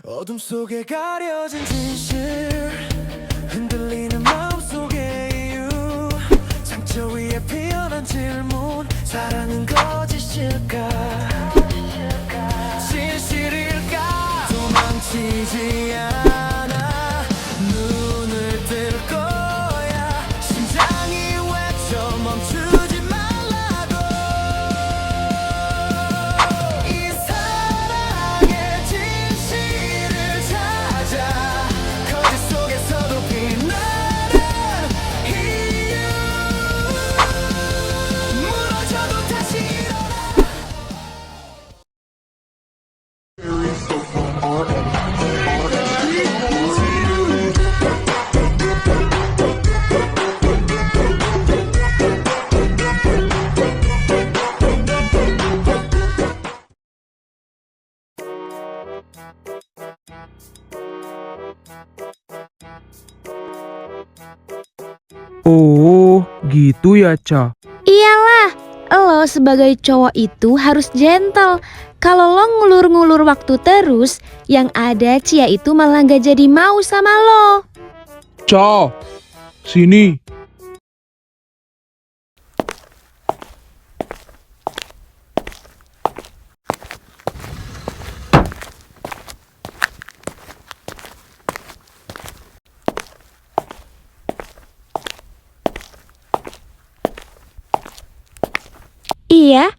어둠 속에 가려진 진실 흔들리는 마음속의 이유 상처 위에 피어난 질문 사랑은 거짓일까 진실일까 도망치지 않아 눈을 뜰 거야 심장이 외쳐 멈추지 말라고 이 사랑의 진실을 찾아 거짓 속에서도 빛나는 이유 무너져도 다시 일어나 Oh, gitu ya, Ca. Iyalah, lo sebagai cowok itu harus gentle. Kalau lo ngulur-ngulur waktu terus, yang ada Cia itu malah gak jadi mau sama lo. Ca, sini. Iya,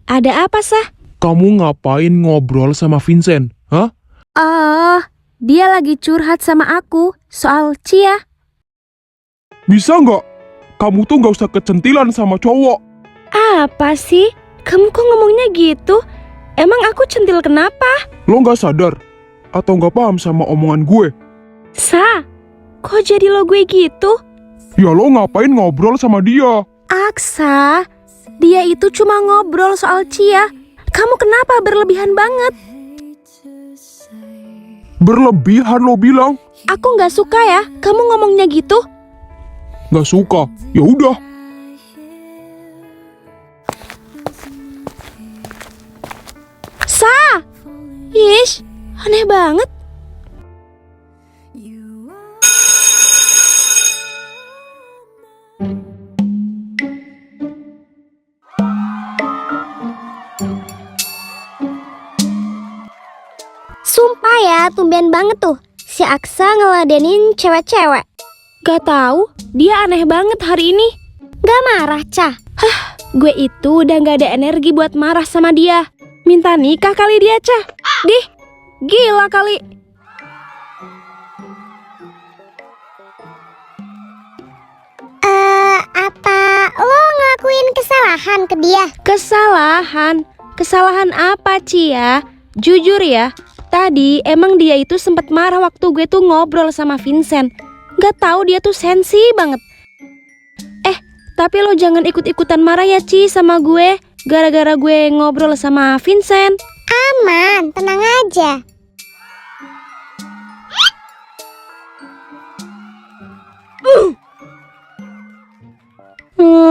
ada apa sah? Kamu ngapain ngobrol sama Vincent? Hah? Oh, dia lagi curhat sama aku soal Cia. Bisa nggak? Kamu tuh nggak usah kecentilan sama cowok. Apa sih? Kamu kok ngomongnya gitu? Emang aku centil kenapa? Lo nggak sadar? Atau nggak paham sama omongan gue? Sa, kok jadi lo gue gitu? Ya lo ngapain ngobrol sama dia? Aksa, dia itu cuma ngobrol soal Cia. Kamu kenapa berlebihan banget? Berlebihan lo bilang. Aku nggak suka ya, kamu ngomongnya gitu. Nggak suka? Ya udah. Sa, ish, aneh banget. Sumpah ya, tumben banget tuh si Aksa ngeladenin cewek-cewek. Gak tahu, dia aneh banget hari ini. Gak marah, Ca? Gue itu udah gak ada energi buat marah sama dia. Minta nikah kali dia, Ca. Dih, gila kali. Apa lo ngelakuin kesalahan ke dia? Kesalahan? Kesalahan apa, Cia? Jujur ya, tadi emang dia itu sempat marah waktu gue tuh ngobrol sama Vincent. Gak tahu dia tuh sensi banget. Tapi lo jangan ikut-ikutan marah ya, Ci, sama gue gara-gara gue ngobrol sama Vincent. Aman, tenang aja.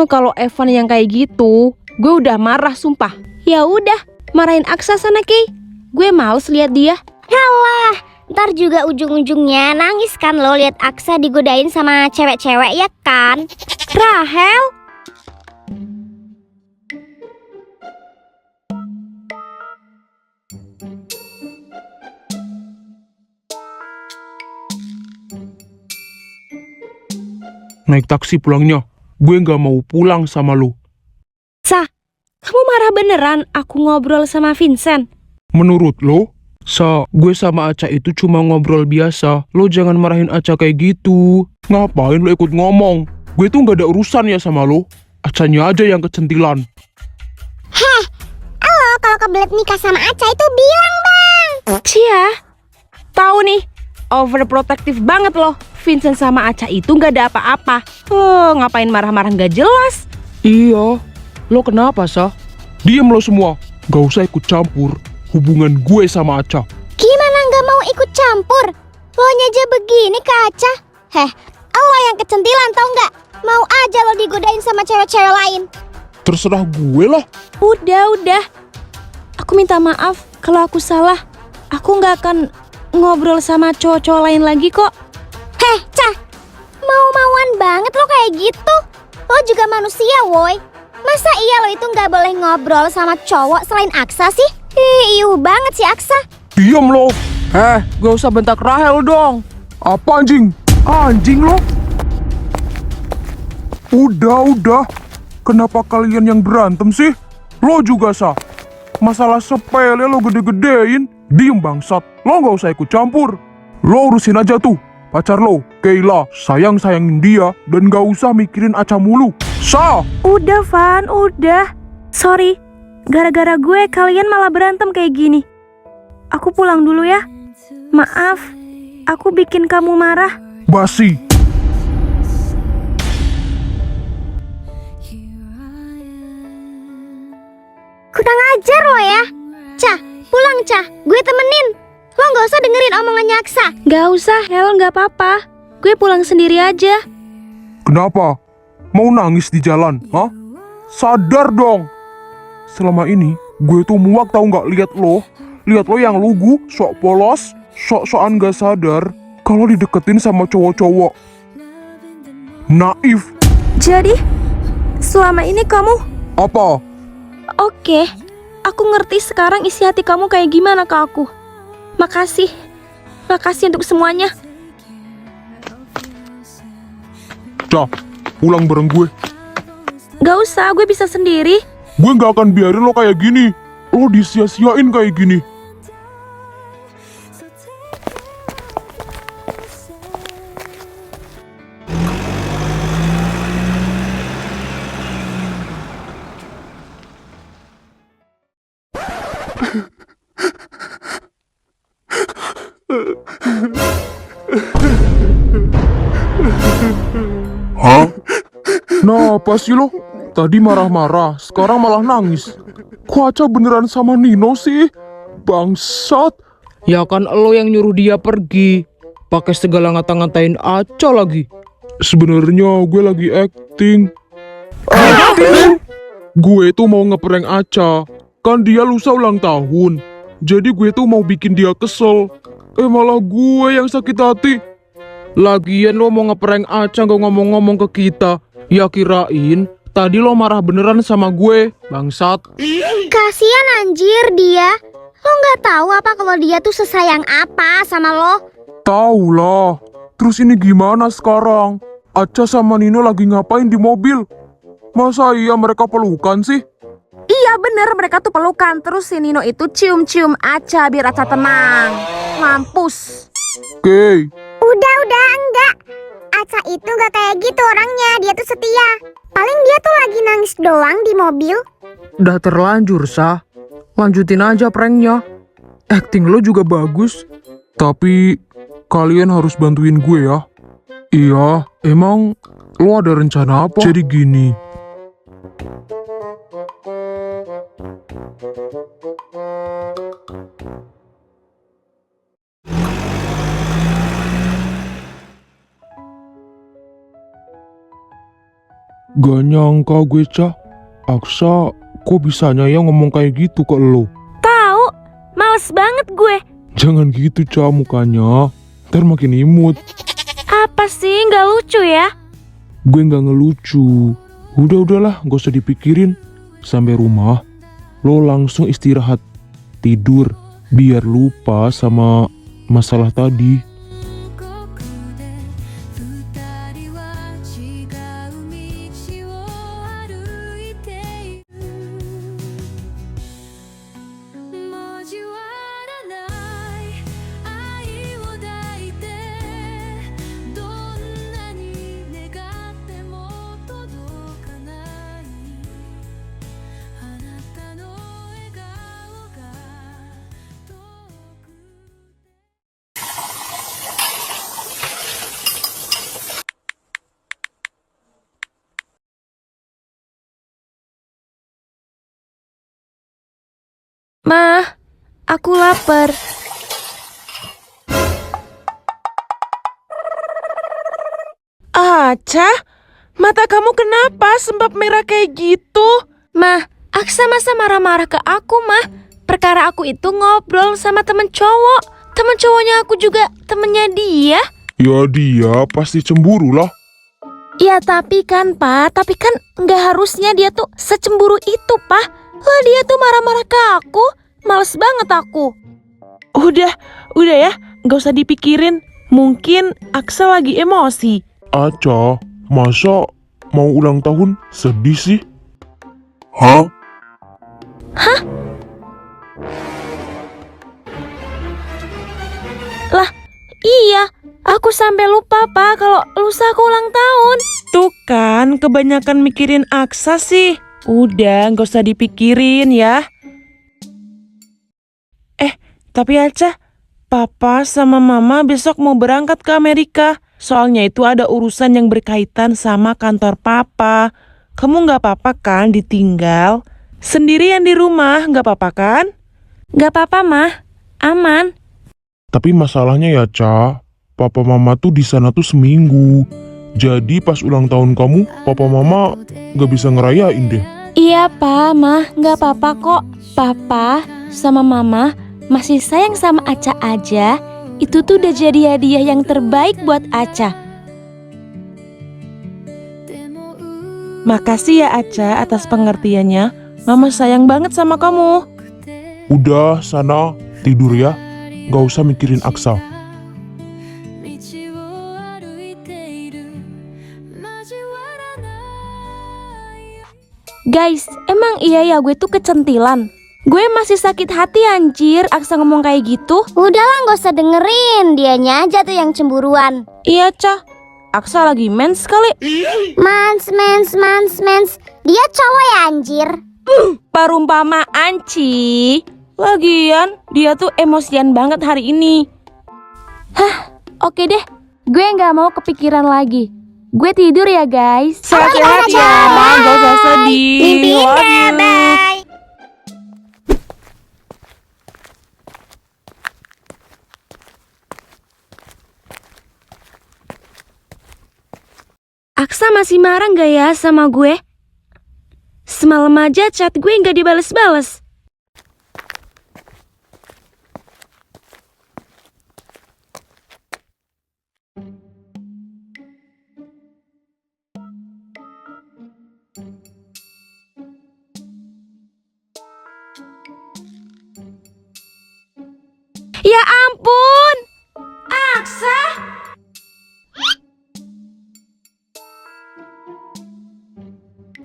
Kalau Evan yang kayak gitu, gue udah marah sumpah. Ya udah, marahin Aksa sana, Ki. Gue males lihat dia. Halah, ntar juga ujung-ujungnya nangis kan lo lihat Aksa digodain sama cewek-cewek ya kan? Rahel, Naik taksi pulangnya. Gue nggak mau pulang sama lo. Sa, kamu marah beneran aku ngobrol sama Vincent? Menurut lo, gue sama Aca itu cuma ngobrol biasa. Lo jangan marahin Aca kayak gitu. Ngapain lo ikut ngomong? Gue tuh nggak ada urusan ya sama lo. Acanya aja yang kecentilan. Lo kalau kebelet nikah sama Aca itu bilang bang. Cia, tahu nih, overprotective banget loh. Vincent sama Aca itu nggak ada apa-apa. Ngapain marah-marah nggak jelas? Iya. Lo kenapa, Sa? Diem lo semua. Gak usah ikut campur hubungan gue sama Aca. Gimana nggak mau ikut campur? Lo aja begini ke Aca. Lo yang kecentilan tau nggak? Mau aja lo digodain sama cewek-cewek lain. Terserah gue lah. Udah. Aku minta maaf kalau aku salah. Aku nggak akan ngobrol sama cowok-cowok lain lagi kok. Heh, Cah. Mau-mauan banget lo kayak gitu. Lo juga manusia, woi. Masa iya lo itu nggak boleh ngobrol sama cowok selain Aksa sih? Iuh banget sih Aksa. Diam lo. Gak usah bentak Rahel dong. Apa anjing? Anjing lo. Udah. Kenapa kalian yang berantem sih? Lo juga sah. Masalah sepele lo gede-gedein. Diem bangsat. Lo gak usah ikut campur. Lo urusin aja tuh pacar lo, Kayla. Sayang-sayangin dia dan gak usah mikirin Aca mulu. Sah. Udah Van, udah. Sorry, gara-gara gue kalian malah berantem kayak gini. Aku pulang dulu ya. Maaf, aku bikin kamu marah. Basi. Kurang ajar lo ya. Cah, pulang Cah. Gue temenin. Lo nggak usah dengerin omongannya Aksa. Gak usah Hel, gak apa-apa. Gue pulang sendiri aja. Kenapa? Mau nangis di jalan? Hah? Sadar dong. Selama ini gue tuh muak tau gak lihat lo yang lugu, sok polos, sok-sokan gak sadar kalau dideketin sama cowok-cowok. Naif. Jadi, selama ini kamu... Apa? Oke, aku ngerti sekarang isi hati kamu kayak gimana ke aku. Makasih untuk semuanya. Cah, pulang bareng gue. Gak usah, gue bisa sendiri. Gue gak akan biarin lo kayak gini. Lo disia-siain kayak gini. Hah? Nah, apa sih lo? Tadi marah-marah, sekarang malah nangis. Kok Aca beneran sama Nino sih? Bangsat. Ya kan lo yang nyuruh dia pergi. Pakai segala ngata-ngatain Aca lagi. Sebenarnya gue lagi acting. Acting? Gue tuh mau ngeprank Aca. Kan dia lusa ulang tahun. Jadi gue tuh mau bikin dia kesel. Malah gue yang sakit hati. Lagian lo mau ngeprank Aca gak ngomong-ngomong ke kita. Ya kirain tadi lo marah beneran sama gue, bangsat. Kasian anjir dia. Lo nggak tahu apa kalau dia tuh sesayang apa sama lo? Tahu lah. Terus ini gimana sekarang? Aca sama Nino lagi ngapain di mobil? Masa iya mereka pelukan sih? Iya bener, mereka tuh pelukan. Terus si Nino itu cium-cium Aca biar Aca tenang. Mampus. Oke. Udah enggak. Aca itu nggak kayak gitu orangnya. Dia tuh setia. Paling dia tuh lagi nangis doang di mobil. Udah terlanjur, Sah. Lanjutin aja pranknya. Acting lo juga bagus. Tapi kalian harus bantuin gue ya. Iya, emang lo ada rencana apa? Jadi gini. Gak nyangka gue, Cah. Aksa, kok bisanya ya ngomong kayak gitu ke lo? Tahu, males banget gue. Jangan gitu, Cah, mukanya. Ntar makin imut. Apa sih, nggak lucu ya? Gue gak ngelucu. Udahlah, gak usah dipikirin. Sampai rumah, lo langsung istirahat. Tidur, biar lupa sama masalah tadi. Ma, aku lapar. Aca, mata kamu kenapa sembab merah kayak gitu? Ma, Aksa masa marah-marah ke aku, Ma? Perkara aku itu ngobrol sama temen cowok. teman cowoknya aku juga temennya dia. Ya dia pasti cemburu lah. Ya tapi kan nggak harusnya dia tuh secemburu itu, Pak. Lah dia tuh marah-marah ke aku. Males banget aku. Udah ya, nggak usah dipikirin. Mungkin Aksa lagi emosi. Aca, masa mau ulang tahun sedih sih? Hah? Lah, iya. Aku sampai lupa, Pak, kalau lusa aku ulang tahun. Tuh kan, kebanyakan mikirin Aksa sih. Udah, nggak usah dipikirin ya. Tapi Aca, Papa sama Mama besok mau berangkat ke Amerika. Soalnya itu ada urusan yang berkaitan sama kantor Papa. Kamu nggak apa-apa kan ditinggal? Sendirian di rumah, nggak apa-apa kan? Nggak apa-apa, Mah. Aman. Tapi masalahnya ya, Ca, papa mama tuh di sana tuh seminggu. Jadi pas ulang tahun kamu, papa mama gak bisa ngerayain deh. Iya, Pak, Mah. Nggak apa-apa kok. Papa sama Mama masih sayang sama Aca aja. Itu tuh udah jadi hadiah yang terbaik buat Aca. Makasih ya Aca atas pengertiannya. Mama sayang banget sama kamu. Udah, sana tidur ya. Gak usah mikirin Aksa. Guys, emang iya ya gue tuh kecentilan? Gue masih sakit hati anjir Aksa ngomong kayak gitu. Udahlah gak usah dengerin, dianya aja tuh yang cemburuan. Iya, Ca. Aksa lagi mens kali. Mans. Dia cowok ya anjir. Perumpamaan, Ci. Lagian, dia tuh emosian banget hari ini. Hah, oke deh. Gue gak mau kepikiran lagi. Gue tidur ya, guys. Sehat-sehat ya, gak usah sedih. Mimpi Love indah, you. bye. Aksa masih marah gak ya sama gue? Semalam aja chat gue gak dibales-bales. Ya ampun! Aksa!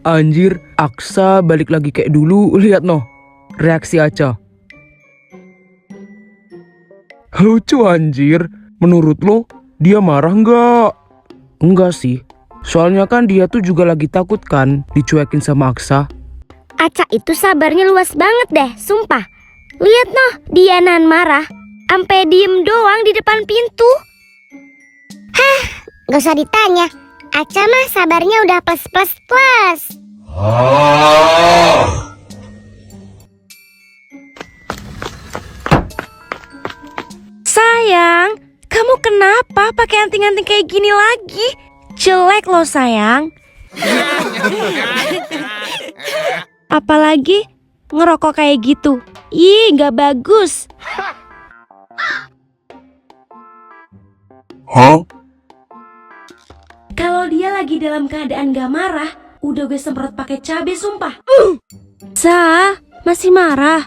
Anjir, Aksa balik lagi kayak dulu. Lihat noh, reaksi Aca. Lucu anjir. Menurut lo, dia marah nggak? Enggak sih. Soalnya kan dia tuh juga lagi takut kan dicuekin sama Aksa. Aca itu sabarnya luas banget deh, sumpah. Lihat noh, dia nan marah. Ampe diem doang di depan pintu. Hah, gak usah ditanya. Aca mah sabarnya udah plus. Sayang, kamu kenapa pakai anting-anting kayak gini lagi? Jelek loh sayang. Apalagi ngerokok kayak gitu. Ih, nggak bagus. Hah? Kalau dia lagi dalam keadaan gak marah, udah gue semprot pakai cabai sumpah. Sa, masih marah?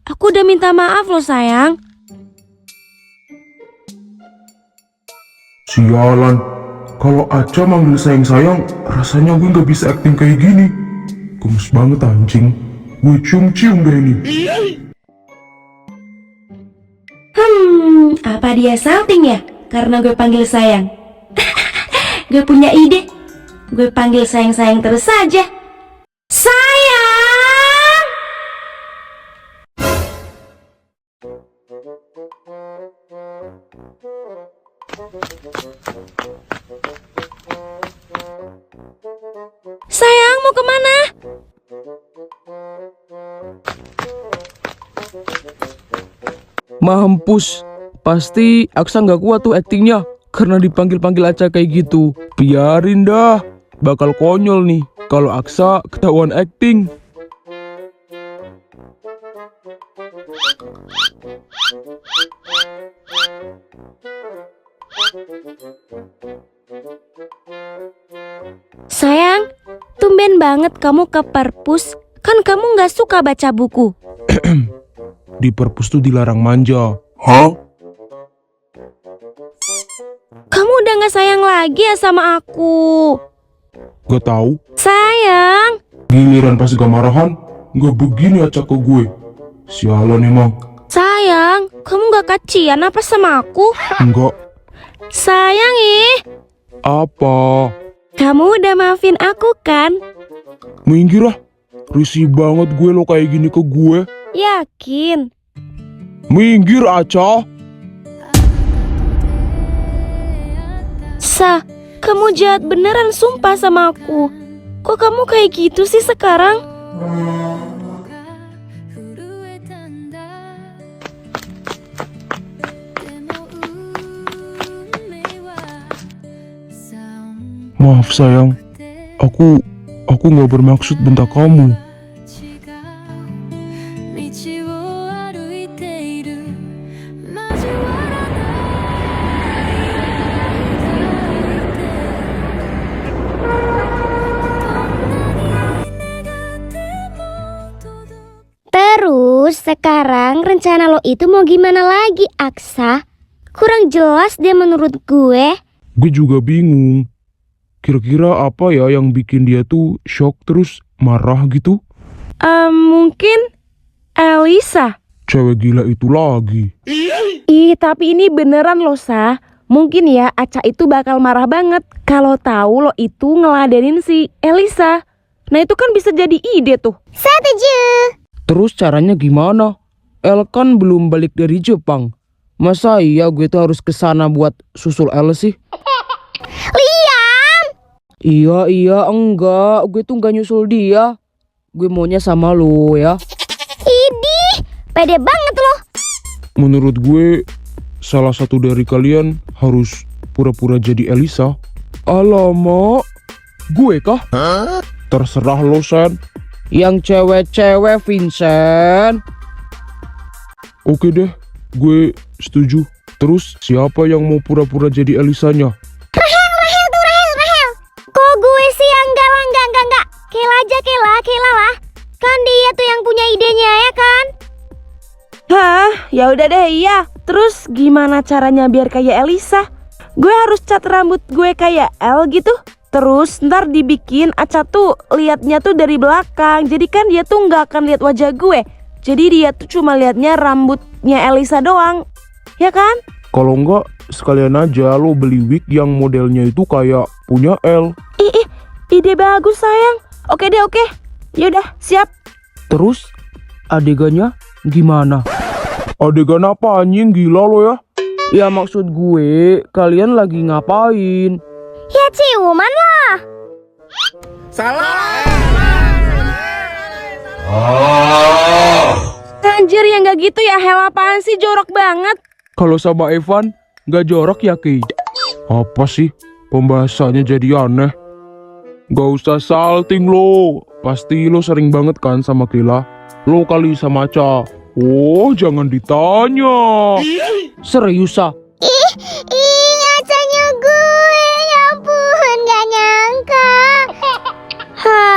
Aku udah minta maaf loh sayang. Sialan. Kalau Aca manggil sayang-sayang, rasanya gue gak bisa acting kayak gini. Gemes banget anjing. Gue cium-cium deh ini. Apa dia salting ya? Karena gue panggil sayang. Gue punya ide. Gue panggil sayang-sayang terus saja. Sayang! Sayang, mau kemana? Mampus. Pasti Aksa nggak kuat tuh aktingnya karena dipanggil-panggil Aca kayak gitu. Biarin dah. Bakal konyol nih kalau Aksa ketahuan akting. Sayang, tumben banget kamu ke perpus. Kan kamu gak suka baca buku. Di perpus tuh dilarang manja. Hah? Kamu udah gak sayang lagi ya sama aku? Gak tahu. Sayang, Giliran pas gak marahan, gak begini acak ke gue. Sialan emang. sayang, kamu gak kasihan apa sama aku? Enggak. Sayang Apa? kamu udah maafin aku kan? Minggir lah. Risih banget gue lo kayak gini ke gue. Yakin? Minggir Aca. Kamu jahat beneran sumpah sama aku. Kok kamu kayak gitu sih sekarang? Maaf sayang. Aku gak bermaksud bentak kamu. 道を歩いている交わらTerus sekarang rencana lo itu mau gimana lagi, Aksa? Kurang jelas deh menurut gue. Gue juga bingung. Kira-kira apa ya yang bikin dia tuh shock terus marah gitu? Mungkin Elisa. Cewek gila itu lagi. Ih, tapi ini beneran loh, Sa. Mungkin ya Aca itu bakal marah banget kalau tahu lo itu ngeladenin si Elisa. Nah itu kan bisa jadi ide tuh. Setuju. Terus caranya gimana? El kan belum balik dari Jepang. Masa iya gue tuh harus kesana buat susul El sih? Liam. Iya enggak. Gue tuh gak nyusul dia. Gue maunya sama lo ya. Idih, pede banget lo. Menurut gue salah satu dari kalian harus pura-pura jadi Elisa. Alamak, gue kah? Terserah lo, Sen. Yang cewek-cewek Vincent. Oke deh, gue setuju. Terus siapa yang mau pura-pura jadi Elisanya? Rahel. Kok gue sih yang enggak. Kela aja, Kela lah. Kan dia tuh yang punya idenya ya kan? Hah, ya udah deh iya. Terus gimana caranya biar kayak Elisa? Gue harus cat rambut gue kayak El gitu. Terus ntar dibikin Aca tuh liatnya tuh dari belakang. Jadi kan dia tuh nggak akan lihat wajah gue. Jadi dia tuh cuma liatnya rambutnya Elisa doang. Ya kan? Kalau enggak, sekalian aja lo beli wig yang modelnya itu kayak punya El. Ide bagus sayang. Oke deh, oke. Yaudah, siap. Terus adegannya gimana? Adegan apa anjing, gila lo ya? Ya maksud gue kalian lagi ngapain? Ya ciuman lah. Anjir ya nggak gitu ya. Hel apaan sih, jorok banget. Kalau sama Evan, nggak jorok ya Ki? Apa sih? Pembahasannya jadi aneh. Gak usah salting lo. Pasti lo sering banget kan sama Kila. Lo kali sama Aca. Oh, jangan ditanya. Serius ah? Ih, ngacanya gue. Ya ampun, gak nyangka.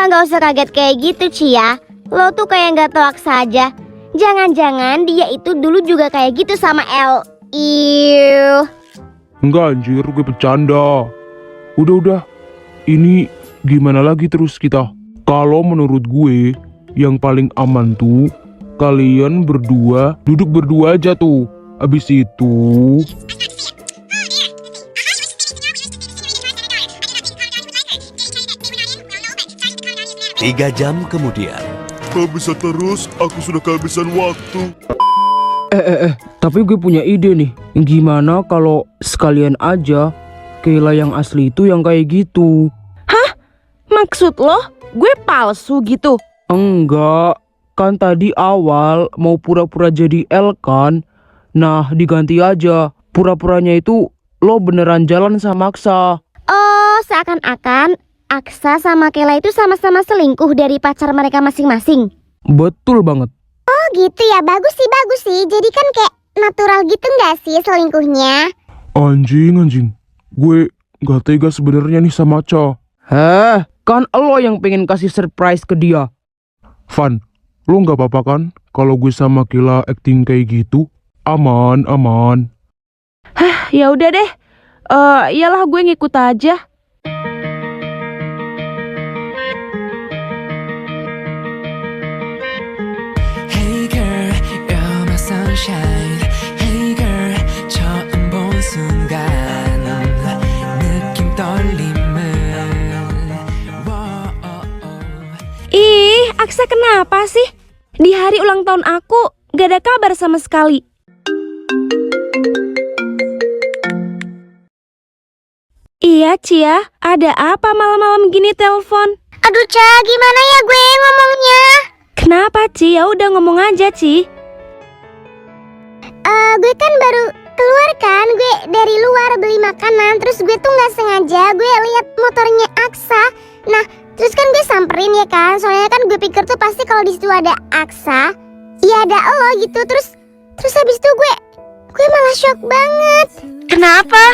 Gak usah kaget kayak gitu, Cia. Lo tuh kayak gak tau saja. Jangan-jangan dia itu dulu juga kayak gitu sama El. Iuh. Enggak anjir, gue bercanda. Udah. Ini gimana lagi terus kita? Kalau menurut gue, yang paling aman tuh kalian berdua duduk berdua aja tuh. Abis itu 3 jam kemudian. Gak bisa terus, aku sudah kehabisan waktu. Tapi gue punya ide nih. Gimana kalau sekalian aja Kayla yang asli itu yang kayak gitu? Maksud lo, gue palsu gitu? Enggak, kan tadi awal mau pura-pura jadi El kan? Nah diganti aja. Pura-puranya itu lo beneran jalan sama Aksa. Oh, seakan-akan Aksa sama Kela itu sama-sama selingkuh dari pacar mereka masing-masing. Betul banget. Oh gitu ya, bagus sih. Jadi kan kayak natural gitu nggak sih selingkuhnya? Anjing. Gue gak tega sebenarnya nih sama Aca. Heh, kan lo yang pengen kasih surprise ke dia. Van, lo gak apa-apa kan kalau gue sama Kila acting kayak gitu? Aman. Ya udah deh. Iyalah gue ngikut aja. Hey girl, you're my sunshine. Hey girl, 처음 본 순간 느낌 떨림을. Ih, Aksa kenapa sih? Di hari ulang tahun aku gak ada kabar sama sekali. Iya Cia, ada apa malam-malam gini telepon? Aduh Ca, gimana ya gue ngomongnya? Kenapa Ci? Ya udah ngomong aja Ci. Gue kan baru keluar kan, gue dari luar beli makanan. Terus gue tuh nggak sengaja gue lihat motornya Aksa. Nah, terus kan gue samperin ya kan. Soalnya kan gue pikir tuh pasti kalau di situ ada Aksa, ya ada lo gitu. Terus habis itu gue malah shock banget. Kenapa?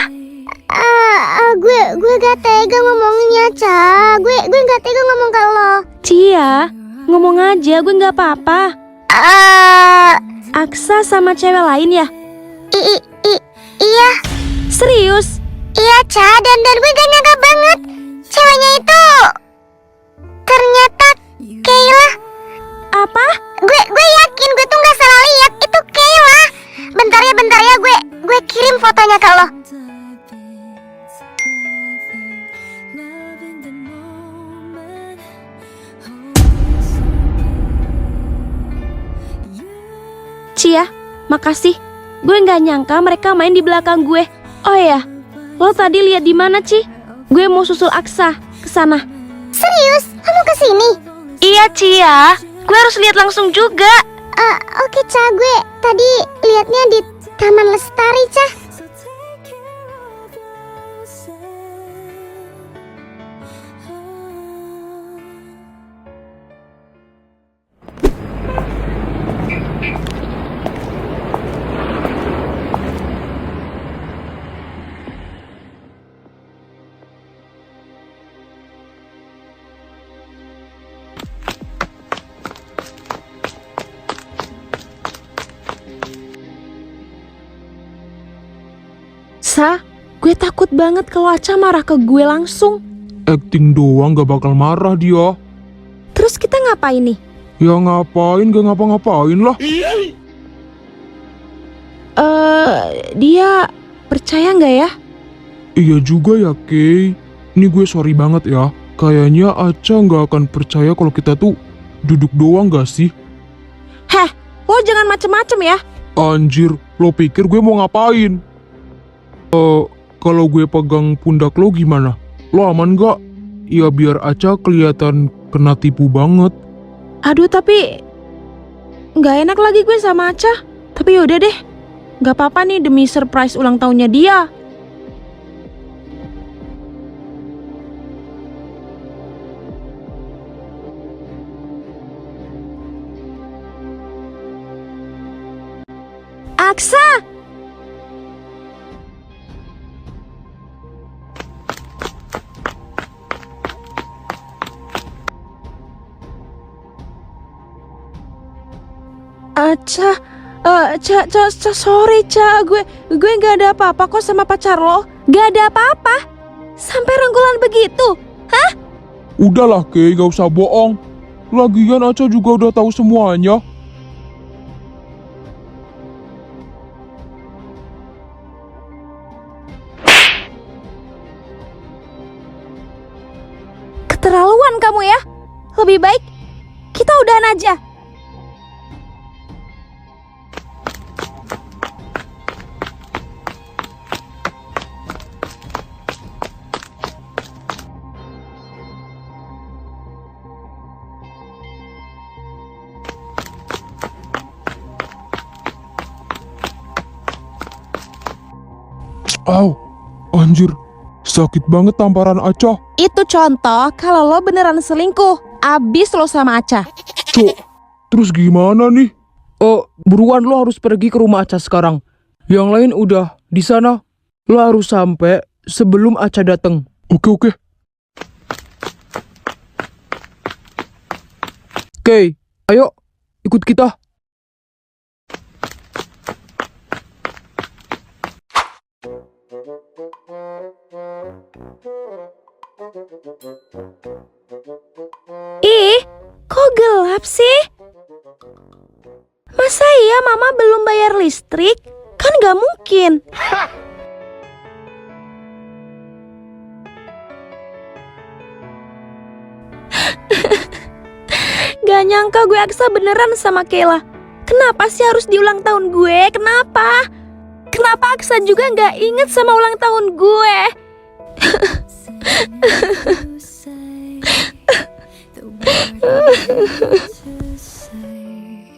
Gue gak tega ngomongnya, Ca. Gue gak tega ngomong ke lo. Cia, ngomong aja gue gak apa-apa. Aksa sama cewek lain ya? Iya. Serius? Iya, Ca. Dan gue gak nyangka banget ceweknya itu ternyata Kayla. Apa? Gue yakin gue tuh gak salah lihat, itu Kayla. Bentar ya, gue kirim fotonya ke lo. Cia, makasih. Gue nggak nyangka mereka main di belakang gue. Oh ya, lo tadi lihat di mana Ci? Gue mau susul Aksa ke sana. Serius? Kamu kesini? Iya Cia, gue harus lihat langsung juga. Oke, Ca. Gue tadi lihatnya di Taman Lestari, Ca. So take care of yourself. Sa, gue takut banget kalau Aca marah ke gue langsung. Acting doang gak bakal marah dia. Terus kita ngapain nih? Ya ngapain, gak ngapa-ngapain lah. Dia percaya nggak ya? Iya juga ya Kay. Ini gue sorry banget ya. Kayaknya Aca gak akan percaya kalau kita tuh duduk doang gak sih? Heh, lo jangan macem-macem ya. Anjir, lo pikir gue mau ngapain? Kalau gue pegang pundak lo gimana? Lo aman gak? Ya biar Aca kelihatan kena tipu banget. Aduh tapi nggak enak lagi gue sama Aca. Tapi yaudah deh, nggak apa-apa nih demi surprise ulang tahunnya dia. Aksa! Sorry Ca, gue gak ada apa-apa kok sama pacar lo. Gak ada apa-apa. Sampai rangkulan begitu. Hah? Udahlah Kay, gak usah bohong. Lagian Aca juga udah tahu semuanya. Keterlaluan kamu ya. Lebih baik kita udahan aja. Au, anjir, sakit banget tamparan Aca. Itu contoh kalau lo beneran selingkuh. Abis lo sama Aca. Cok, terus gimana nih? Buruan lo harus pergi ke rumah Aca sekarang. Yang lain udah di sana. Lo harus sampai sebelum Aca datang. Oke. Oke, ayo ikut kita. Ih, kok gelap sih? Masa iya mama belum bayar listrik? Kan gak mungkin. Gak nyangka gue Aksa beneran sama Kayla. Kenapa sih harus di ulang tahun gue? Kenapa? Kenapa Aksa juga gak inget sama ulang tahun gue?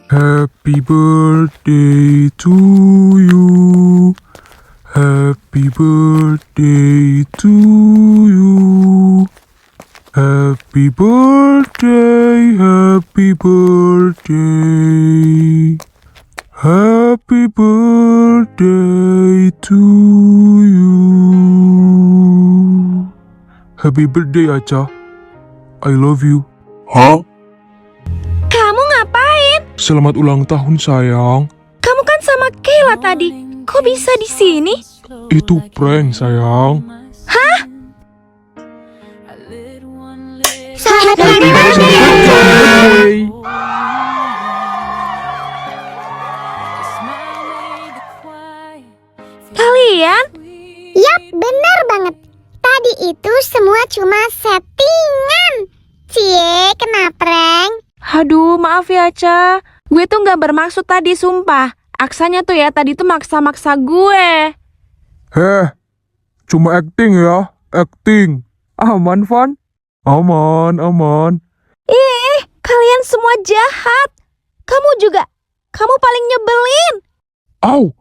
Happy birthday to you. Happy birthday to you. Happy birthday, happy birthday. Happy birthday to you. Happy birthday Aca. I love you. Hah? Kamu ngapain? Selamat ulang tahun sayang. Kamu kan sama Kayla tadi. Kok bisa di sini? Itu prank sayang. Happy birthday. Kalian? Yap, benar banget. Tadi itu semua cuma settingan. Cie, kena prank. Aduh, maaf ya, Ca. Gue tuh gak bermaksud tadi, sumpah. Aksanya tuh ya, tadi tuh maksa-maksa gue. Cuma acting ya, acting. Aman, Van? Aman. Ih, kalian semua jahat. Kamu juga. Kamu paling nyebelin. Au!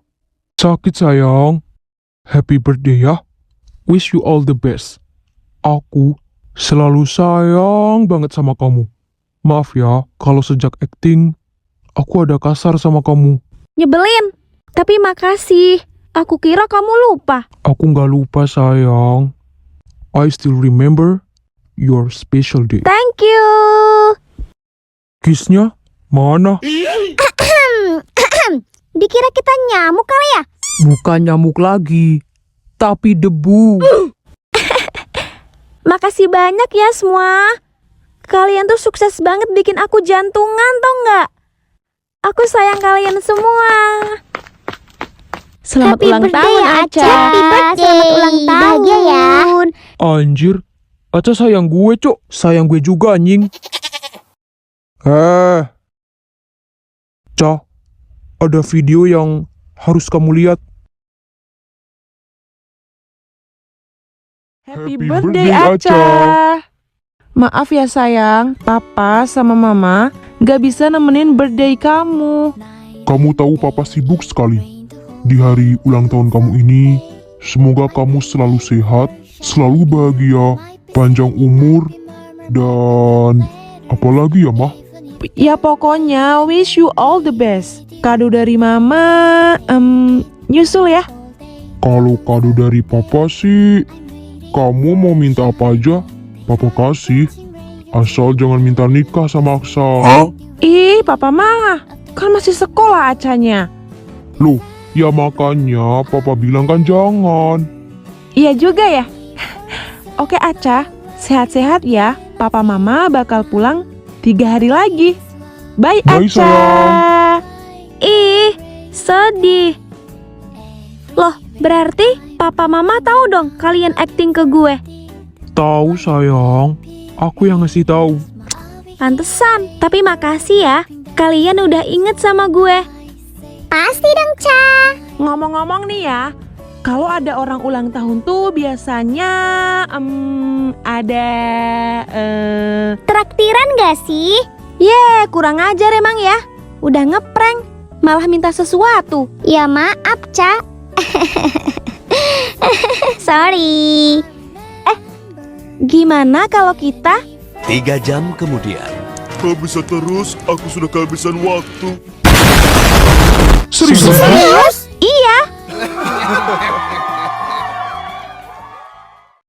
Sakit sayang. Happy birthday ya. Wish you all the best. Aku selalu sayang banget sama kamu. Maaf ya, kalau sejak acting, aku ada kasar sama kamu. Nyebelin. Tapi makasih. Aku kira kamu lupa. Aku nggak lupa sayang. I still remember your special day. Thank you. Kissnya mana? Dikira kita nyamuk kali ya? Bukan nyamuk lagi, tapi debu. Makasih banyak ya semua. Kalian tuh sukses banget bikin aku jantungan, tau nggak? Aku sayang kalian semua. Selamat Happy ulang birthday, tahun, Aca. Aca. Happy birthday. Selamat ulang tahun. Bahagia ya. Anjir, Aca sayang gue cok. Sayang gue juga anjing. Ca, ada video yang harus kamu lihat. Happy Happy birthday, birthday, Aca. Aca. Maaf ya sayang, Papa sama Mama gak bisa nemenin birthday kamu. Kamu tahu papa sibuk sekali. Di hari ulang tahun kamu ini, semoga kamu selalu sehat, selalu bahagia, panjang umur, dan apalagi ya mah? Ya pokoknya wish you all the best. Kado dari Mama, nyusul ya. Kalau kado dari papa sih, kamu mau minta apa aja, papa kasih. Asal jangan minta nikah sama Aksa. Ih, Papa mah kan masih sekolah Acanya. Loh, ya makanya papa bilang kan jangan. Iya juga ya. Oke Aca, sehat-sehat ya. Papa Mama bakal pulang 3 hari lagi. Bye, Bye, Aca. sayang. Ih, sedih. Loh, berarti papa mama tahu dong kalian acting ke gue. Tahu sayang, aku yang ngasih tahu. Pantesan, tapi makasih ya. Kalian udah inget sama gue. Pasti dong, Ca. Ngomong-ngomong nih ya, kalau ada orang ulang tahun tuh biasanya ada Traktiran gak sih? Ye, kurang ajar emang ya. Udah ngeprank, malah minta sesuatu. Ya maaf, Ca. Sorry. Gimana kalau kita 3 jam kemudian. Kok bisa terus? Aku sudah kehabisan waktu. Serius? Serius?